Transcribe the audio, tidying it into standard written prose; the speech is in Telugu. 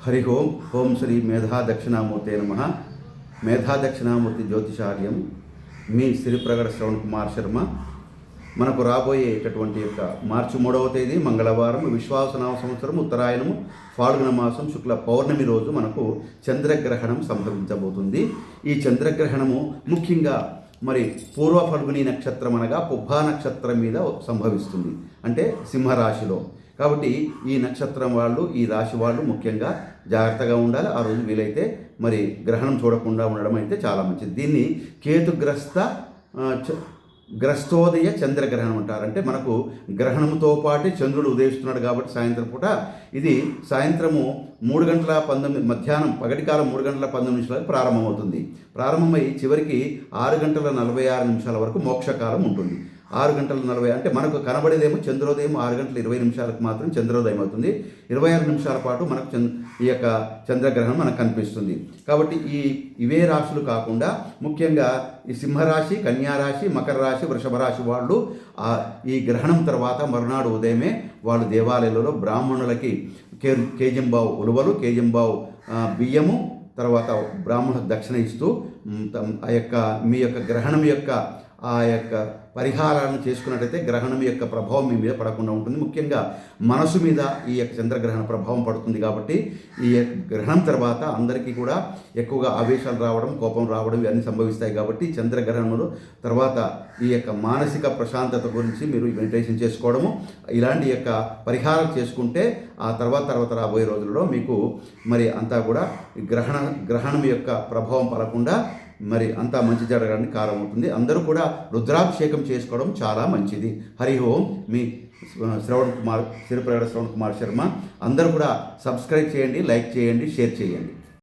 హరి ఓం ఓం శ్రీ మేధా దక్షిణామూర్తి నమః. మేధా దక్షిణామూర్తి జ్యోతిషార్యం మీ శ్రీప్రగడ శ్రవణ్ కుమార్ శర్మ. మనకు రాబోయేటటువంటి యొక్క మార్చి 3వ తేదీ మంగళవారం విశ్వాసనామ సంవత్సరం ఉత్తరాయణము ఫాల్గుణ మాసం శుక్ల పౌర్ణమి రోజు మనకు చంద్రగ్రహణం సంభవించబోతుంది. ఈ చంద్రగ్రహణము ముఖ్యంగా మరి పూర్వ ఫల్గుని నక్షత్రం అనగా పుబ్బా నక్షత్రం మీద సంభవిస్తుంది, అంటే సింహరాశిలో. కాబట్టి ఈ నక్షత్రం వాళ్ళు, ఈ రాశి వాళ్ళు ముఖ్యంగా జాగ్రత్తగా ఉండాలి. ఆ రోజు వీలైతే మరి గ్రహణం చూడకుండా ఉండడం అయితే చాలా మంచిది. దీన్ని గ్రస్తోదయ చంద్రగ్రహణం అంటారు. అంటే మనకు గ్రహణంతో పాటు చంద్రుడు ఉదయిస్తున్నాడు కాబట్టి సాయంత్రం పూట ఇది సాయంత్రము 3:19 మధ్యాహ్నం పగటికాలం 3:19 ప్రారంభమవుతుంది. ప్రారంభమై చివరికి 6:46 వరకు మోక్షకాలం ఉంటుంది. 6:40 అంటే మనకు కనబడేదేమో చంద్రోదయం 6:20 మాత్రం చంద్రోదయం అవుతుంది. 26 నిమిషాల పాటు మనకు ఈ యొక్క చంద్రగ్రహణం మనకు కనిపిస్తుంది. కాబట్టి ఇవే రాశులు కాకుండా ముఖ్యంగా ఈ సింహరాశి, కన్యారాశి, మకర రాశి, వృషభ రాశి వాళ్ళు ఈ గ్రహణం తర్వాత మరునాడు ఉదయమే వాళ్ళు దేవాలయాలలో బ్రాహ్మణులకి కేజంబావు ఉలువలు, కేజంబావు బియ్యము, తర్వాత బ్రాహ్మణులకు దక్షిణ ఇస్తూ ఆ యొక్క మీ యొక్క గ్రహణం యొక్క ఆ యొక్క పరిహారాలను చేసుకున్నట్టయితే గ్రహణం యొక్క ప్రభావం మీ మీద పడకుండా ఉంటుంది. ముఖ్యంగా మనసు మీద ఈ యొక్క చంద్రగ్రహణ ప్రభావం పడుతుంది. కాబట్టి ఈ గ్రహణం తర్వాత అందరికీ కూడా ఎక్కువగా ఆవేశాలు రావడం, కోపం రావడం ఇవన్నీ సంభవిస్తాయి. కాబట్టి చంద్రగ్రహణంలో తర్వాత ఈ యొక్క మానసిక ప్రశాంతత గురించి మీరు మెడిటేషన్ చేసుకోవడము, ఇలాంటి యొక్క పరిహారం చేసుకుంటే ఆ తర్వాత రాబోయే రోజుల్లో మీకు మరి అంతా కూడా గ్రహణం యొక్క ప్రభావం పడకుండా మరి అంతా మంచి జరగడానికి కారణమవుతుంది. అందరూ కూడా రుద్రాభిషేకం చేసుకోవడం చాలా మంచిది. హరి ఓం. మీ శ్రీప్రగడ శ్రవణ్ కుమార్ శర్మ. అందరూ కూడా సబ్స్క్రైబ్ చేయండి, లైక్ చేయండి, షేర్ చేయండి.